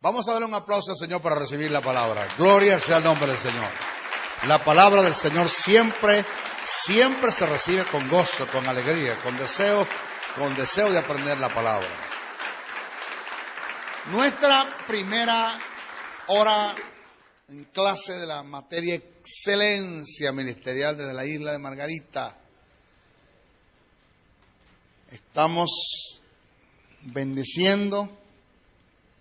Vamos a darle un aplauso al Señor para recibir la palabra. Gloria sea el nombre del Señor. La palabra del Señor siempre se recibe con gozo, con alegría, con deseo de aprender la palabra. Nuestra primera hora en clase de la materia excelencia ministerial desde la isla de Margarita. Estamos bendiciendo,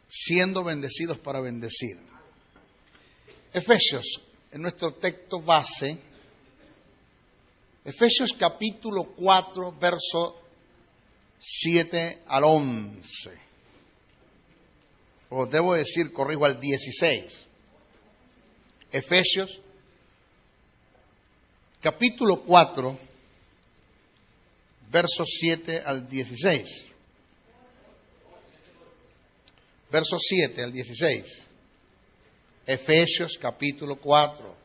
siendo bendecidos para bendecir. Efesios, en nuestro texto base, Efesios capítulo 4, verso 7 al 11. O debo decir, corrijo, al 16. Efesios capítulo 4, verso 7 al 16. Verso 7 al 16. Efesios capítulo 4,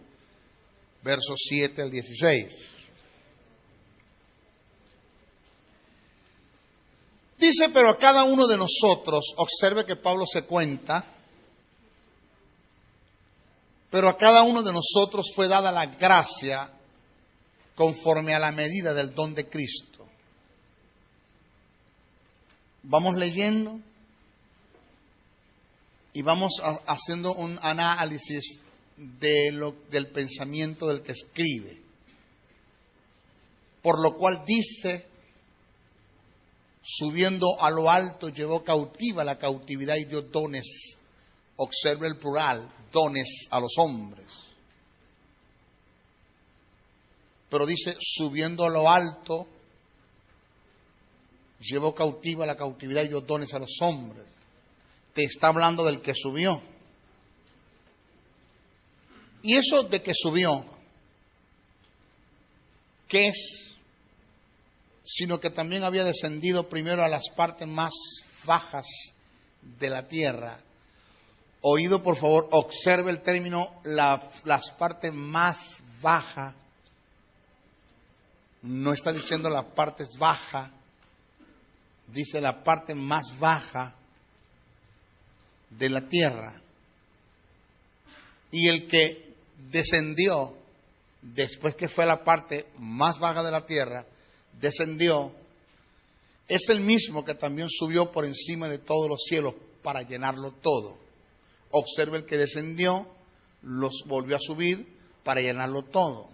verso 7 al 16. Dice, pero a cada uno de nosotros, observe que Pablo se cuenta, pero a cada uno de nosotros fue dada la gracia conforme a la medida del don de Cristo. Vamos leyendo y vamos haciendo un análisis del pensamiento del que escribe. Por lo cual dice, subiendo a lo alto, llevó cautiva la cautividad y dio dones. Observe el plural, dones a los hombres. Pero dice, subiendo a lo alto, llevó cautiva la cautividad y dio dones a los hombres. Te está hablando del que subió. Y eso de que subió, ¿qué es? Sino que también había descendido primero a las partes más bajas de la tierra. Oído, por favor, observe el término, las partes más bajas. No está diciendo las partes bajas, dice la parte más baja de la tierra. Y el que descendió, después que fue a la parte más baja de la tierra, descendió, es el mismo que también subió por encima de todos los cielos para llenarlo todo. Observe, el que descendió, los volvió a subir para llenarlo todo.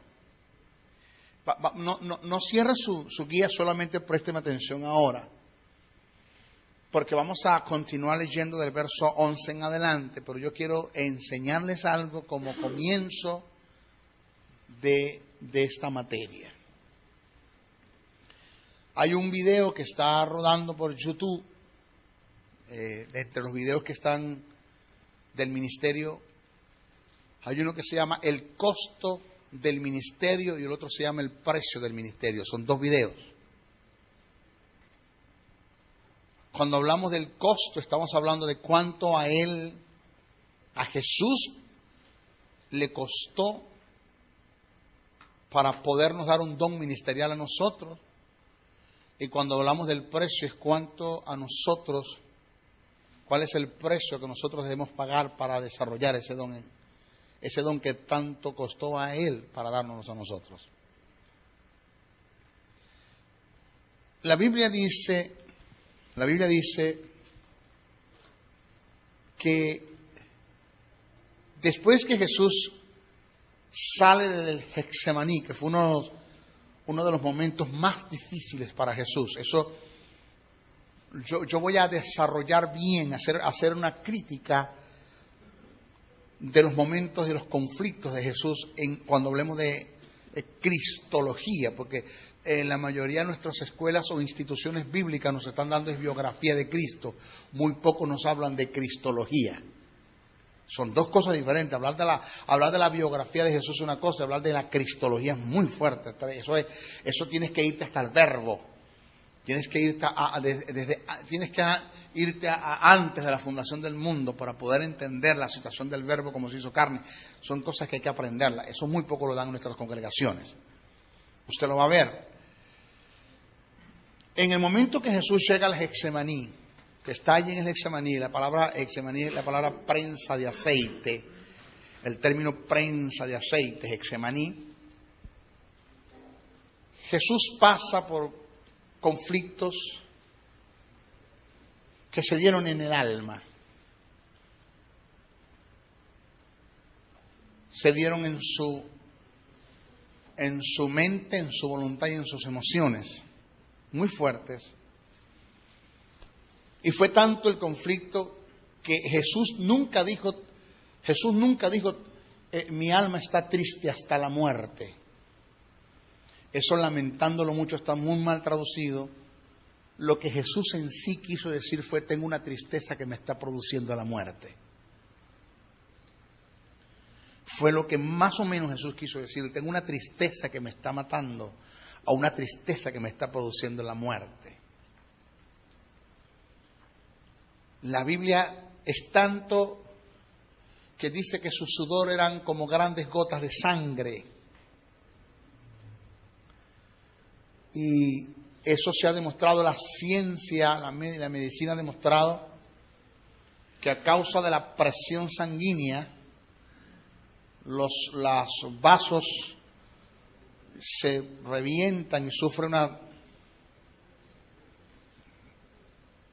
No cierre su guía, solamente présteme atención ahora. Porque vamos a continuar leyendo del verso 11 en adelante, pero yo quiero enseñarles algo como comienzo de esta materia. Hay un video que está rodando por YouTube, entre los videos que están del ministerio, hay uno que se llama El costo del ministerio y el otro se llama El precio del ministerio. Son dos videos. Cuando hablamos del costo, estamos hablando de cuánto a Jesús, le costó para podernos dar un don ministerial a nosotros. Y cuando hablamos del precio, es cuánto a nosotros, cuál es el precio que nosotros debemos pagar para desarrollar ese don que tanto costó a Él para darnos a nosotros. La Biblia dice que después que Jesús sale del Getsemaní, que fue uno de los momentos más difíciles para Jesús, eso yo voy a desarrollar bien, hacer una crítica de los momentos y de los conflictos de Jesús cuando hablemos de cristología, porque en la mayoría de nuestras escuelas o instituciones bíblicas nos están dando biografía de Cristo, muy poco nos hablan de cristología. Son dos cosas diferentes. Hablar de la biografía de Jesús es una cosa, hablar de la cristología es muy fuerte. Eso tienes que irte hasta el verbo. Tienes que irte antes de la fundación del mundo para poder entender la situación del verbo como se hizo carne. Son cosas que hay que aprenderlas. Eso muy poco lo dan nuestras congregaciones. Usted lo va a ver. En el momento que Jesús llega al Getsemaní, que está allí en el Hexemaní. La palabra Hexemaní es la palabra prensa de aceite. El término prensa de aceite, Hexemaní. Jesús pasa por conflictos que se dieron en el alma. Se dieron en su mente, en su voluntad y en sus emociones, muy fuertes. Y fue tanto el conflicto que Jesús nunca dijo, mi alma está triste hasta la muerte. Eso, lamentándolo mucho, está muy mal traducido. Lo que Jesús en sí quiso decir fue: tengo una tristeza que me está produciendo la muerte. Fue lo que más o menos Jesús quiso decir: tengo una tristeza que me está matando, o una tristeza que me está produciendo la muerte. La Biblia es tanto que dice que su sudor eran como grandes gotas de sangre. Y eso se ha demostrado, la ciencia, la medicina ha demostrado que a causa de la presión sanguínea, los vasos se revientan y sufren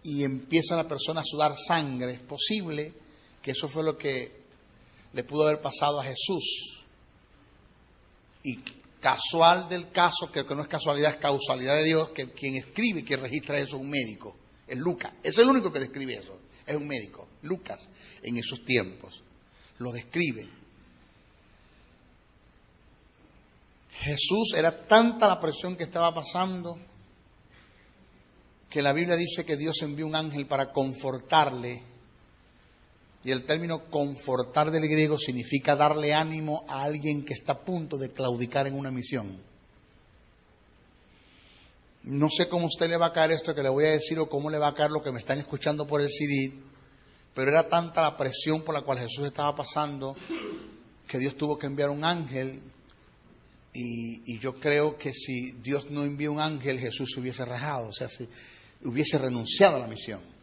y empieza la persona a sudar sangre. Es posible que eso fue lo que le pudo haber pasado a Jesús. Y casual del caso, que no es casualidad, es causalidad de Dios, que quien escribe y quien registra eso es un médico, es Lucas. Es el único que describe eso, es un médico. Lucas, en esos tiempos, lo describe. Jesús, era tanta la presión que estaba pasando, que la Biblia dice que Dios envió un ángel para confortarle. Y el término confortar del griego significa darle ánimo a alguien que está a punto de claudicar en una misión. No sé cómo a usted le va a caer esto que le voy a decir, o cómo le va a caer lo que me están escuchando por el CD, pero era tanta la presión por la cual Jesús estaba pasando que Dios tuvo que enviar un ángel. Y yo creo que si Dios no envió un ángel, Jesús se hubiese rajado, o sea, si hubiese renunciado a la misión.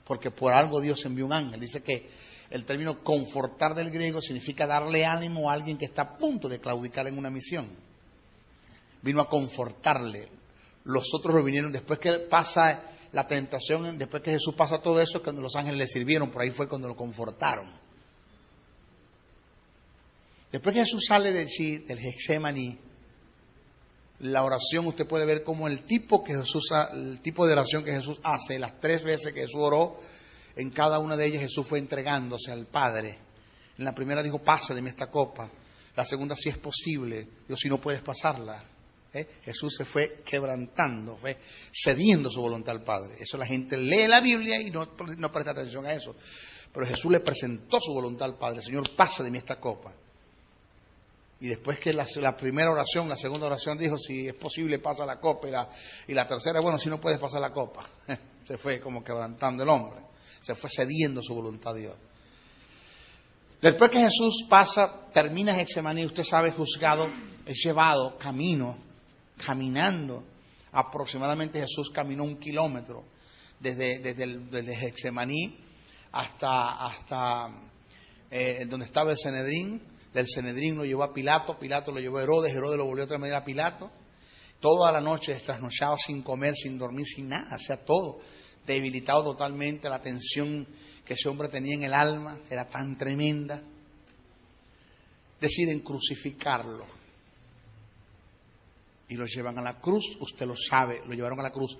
Porque por algo Dios envió un ángel. Dice que el término confortar del griego significa darle ánimo a alguien que está a punto de claudicar en una misión. Vino a confortarle. Los otros lo vinieron después que pasa la tentación, después que Jesús pasa todo eso, cuando los ángeles le sirvieron, por ahí fue cuando lo confortaron. Después que Jesús sale del Hexemaní, la oración, usted puede ver como el tipo de oración que Jesús hace, las 3 veces que Jesús oró, en cada una de ellas Jesús fue entregándose al Padre. En la primera dijo: pasa de mí esta copa. La segunda: si es posible. Dios, si no puedes pasarla. Jesús se fue quebrantando, fue cediendo su voluntad al Padre. Eso la gente lee la Biblia y no presta atención a eso. Pero Jesús le presentó su voluntad al Padre: Señor, pasa de mí esta copa. Y después que la primera oración, la segunda oración dijo: si es posible, pasa la copa. Y la tercera: bueno, si no puedes pasar la copa. Se fue como quebrantando el hombre. Se fue cediendo su voluntad a Dios. Después que Jesús termina Hexemaní, usted sabe, juzgado, es llevado caminando. Aproximadamente Jesús caminó 1 kilómetro desde Hexemaní hasta donde estaba el Sanedrín. Del Sanedrín lo llevó a Pilato, Pilato lo llevó a Herodes, Herodes lo volvió otra vez a Pilato. Toda la noche trasnochado, sin comer, sin dormir, sin nada, o sea, todo debilitado totalmente. La tensión que ese hombre tenía en el alma era tan tremenda. Deciden crucificarlo y lo llevan a la cruz. Usted lo sabe, lo llevaron a la cruz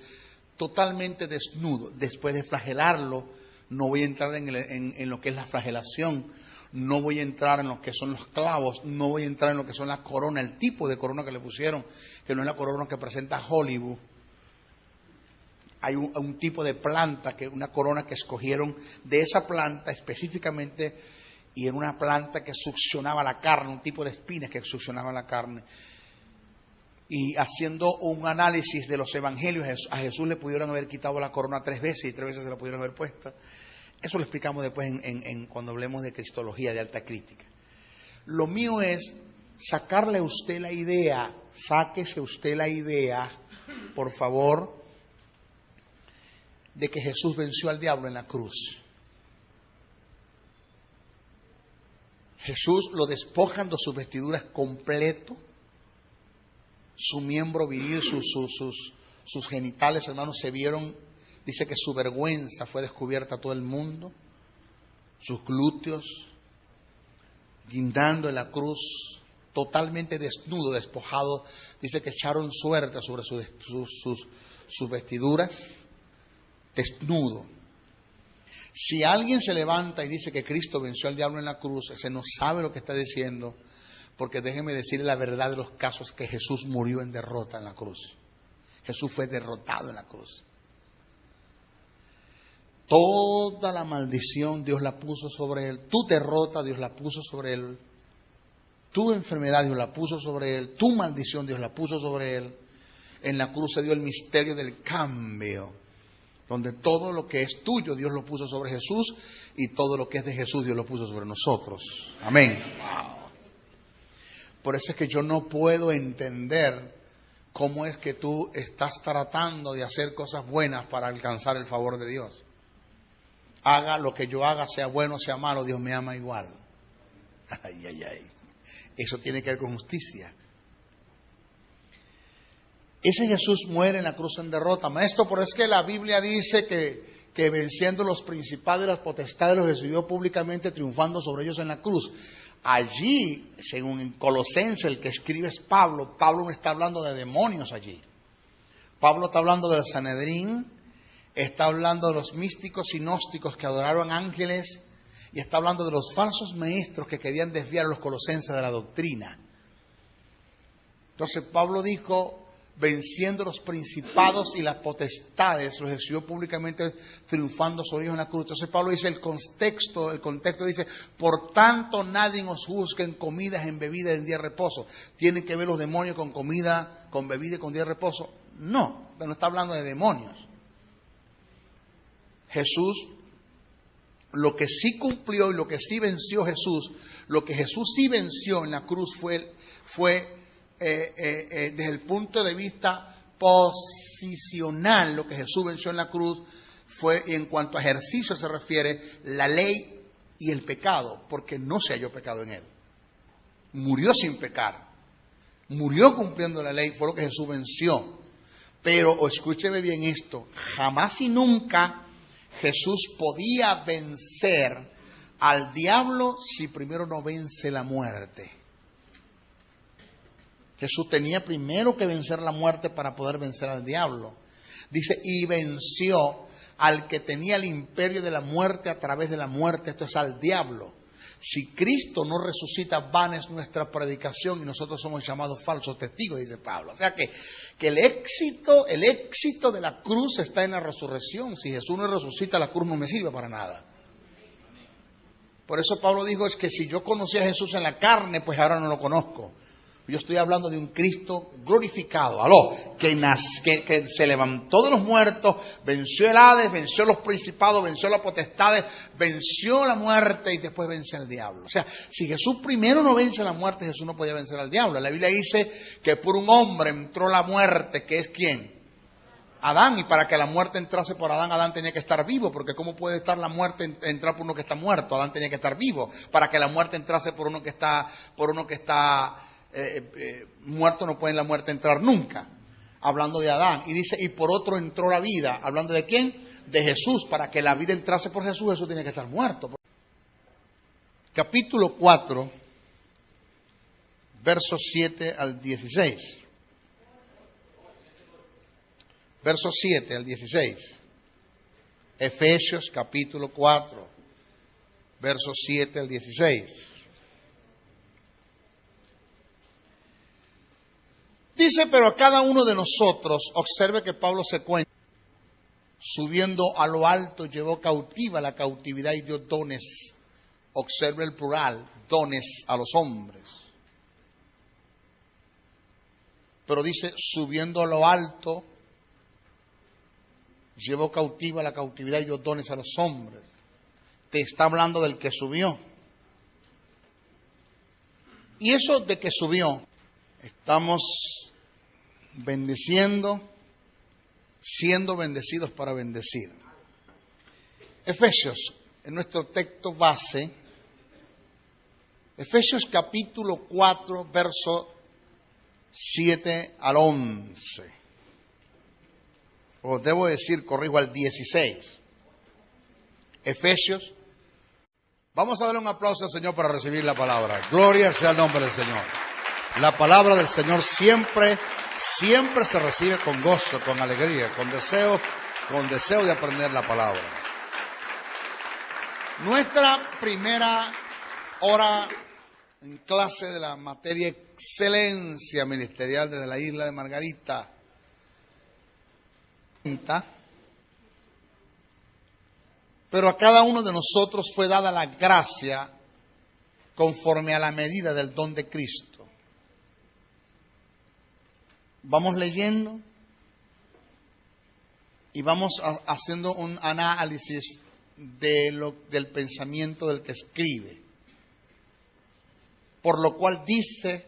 totalmente desnudo. Después de flagelarlo, no voy a entrar en lo que es la flagelación. No voy a entrar en lo que son los clavos, no voy a entrar en lo que son las coronas, el tipo de corona que le pusieron, que no es la corona que presenta Hollywood. Hay un tipo de planta, una corona que escogieron de esa planta específicamente, y era una planta que succionaba la carne, un tipo de espinas que succionaba la carne. Y haciendo un análisis de los evangelios, a Jesús le pudieron haber quitado la corona 3 veces y 3 veces se la pudieron haber puesto. Eso lo explicamos después cuando hablemos de cristología, de alta crítica. Lo mío es sacarle a usted la idea, sáquese usted la idea, por favor, de que Jesús venció al diablo en la cruz. Jesús lo despojan de sus vestiduras completo, su miembro viril, sus genitales, hermanos, se vieron, dice que su vergüenza fue descubierta a todo el mundo, sus glúteos, guindando en la cruz, totalmente desnudo, despojado, dice que echaron suerte sobre sus vestiduras, desnudo. Si alguien se levanta y dice que Cristo venció al diablo en la cruz, ese no sabe lo que está diciendo, porque déjeme decirle la verdad de los casos, que Jesús murió en derrota en la cruz. Jesús fue derrotado en la cruz. Toda la maldición Dios la puso sobre él, tu derrota Dios la puso sobre él, tu enfermedad Dios la puso sobre él, tu maldición Dios la puso sobre él. En la cruz se dio el misterio del cambio, donde todo lo que es tuyo Dios lo puso sobre Jesús y todo lo que es de Jesús Dios lo puso sobre nosotros. Amén. Wow. Por eso es que yo no puedo entender cómo es que tú estás tratando de hacer cosas buenas para alcanzar el favor de Dios. Haga lo que yo haga, sea bueno, sea malo, Dios me ama igual. Ay, ay, ay. Eso tiene que ver con justicia. Ese Jesús muere en la cruz en derrota. Maestro, pero es que la Biblia dice que venciendo los principados y las potestades los recibió públicamente, triunfando sobre ellos en la cruz. Allí, según en Colosenses, el que escribe es Pablo. Pablo me está hablando de demonios allí. Pablo está hablando del Sanedrín, está hablando de los místicos y gnósticos que adoraron ángeles, y está hablando de los falsos maestros que querían desviar a los colosenses de la doctrina. Entonces Pablo dijo, venciendo los principados y las potestades, los recibió públicamente, triunfando sobre ellos en la cruz. Entonces Pablo dice, el contexto dice, por tanto nadie os juzgue en comidas, en bebidas, en día de reposo. ¿Tienen que ver los demonios con comida, con bebida y con día de reposo? No está hablando de demonios. Jesús, lo que sí cumplió y lo que sí venció Jesús, lo que Jesús sí venció en la cruz fue desde el punto de vista posicional, lo que Jesús venció en la cruz fue, y en cuanto a ejercicio se refiere, la ley y el pecado, porque no se halló pecado en él. Murió sin pecar, murió cumpliendo la ley, fue lo que Jesús venció. Pero escúcheme bien esto, jamás y nunca Jesús podía vencer al diablo si primero no vence la muerte. Jesús tenía primero que vencer la muerte para poder vencer al diablo. Dice, y venció al que tenía el imperio de la muerte a través de la muerte, esto es al diablo. Si Cristo no resucita, vana es nuestra predicación y nosotros somos llamados falsos testigos, dice Pablo. O sea que el éxito de la cruz está en la resurrección. Si Jesús no resucita, la cruz no me sirve para nada. Por eso Pablo dijo, es que si yo conocía a Jesús en la carne, pues ahora no lo conozco. Yo estoy hablando de un Cristo glorificado, que se levantó de los muertos, venció el Hades, venció los principados, venció las potestades, venció la muerte y después vence al diablo. O sea, si Jesús primero no vence la muerte, Jesús no podía vencer al diablo. La Biblia dice que por un hombre entró la muerte, que es ¿quién? Adán, y para que la muerte entrase por Adán, Adán tenía que estar vivo, porque ¿cómo puede estar la muerte entrar por uno que está muerto? Adán tenía que estar vivo. Para que la muerte entrase por uno que está muerto, no puede en la muerte entrar nunca, hablando de Adán. Y dice, y por otro entró la vida, hablando de quién, de Jesús. Para que la vida entrase por Jesús, Jesús tiene que estar muerto. Capítulo 4, versos 7 al 16. Versos 7 al 16. Efesios capítulo 4, versos 7 al 16. Dice, pero a cada uno de nosotros, observe que Pablo se cuenta, subiendo a lo alto llevó cautiva la cautividad y dio dones, observe el plural, dones a los hombres. Pero dice, subiendo a lo alto, llevó cautiva la cautividad y dio dones a los hombres. Te está hablando del que subió. Y eso de que subió, estamos bendiciendo, siendo bendecidos para bendecir. Efesios, en nuestro texto base, Efesios capítulo 4, verso 7 al 11. O debo decir, corrijo, al 16. Efesios. Vamos a darle un aplauso al Señor para recibir la palabra. Gloria sea el nombre del Señor. La palabra del Señor siempre se recibe con gozo, con alegría, con deseo de aprender la palabra. Nuestra primera hora en clase de la materia excelencia ministerial desde la isla de Margarita. Pero a cada uno de nosotros fue dada la gracia conforme a la medida del don de Cristo. Vamos leyendo y vamos haciendo un análisis del pensamiento del que escribe. Por lo cual dice